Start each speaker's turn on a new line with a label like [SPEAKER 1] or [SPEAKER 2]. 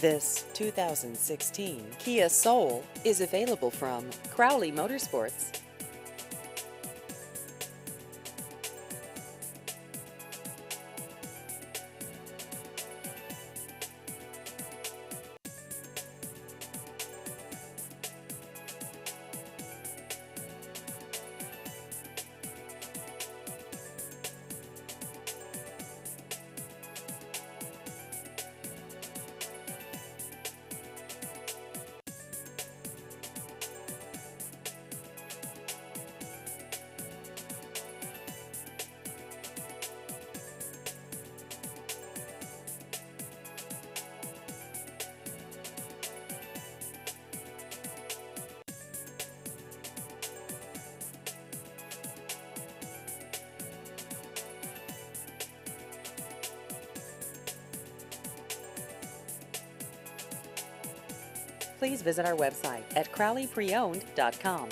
[SPEAKER 1] This 2016 Kia Soul is available from Crowley Motorsports. Please visit our website at crowleypreowned.com.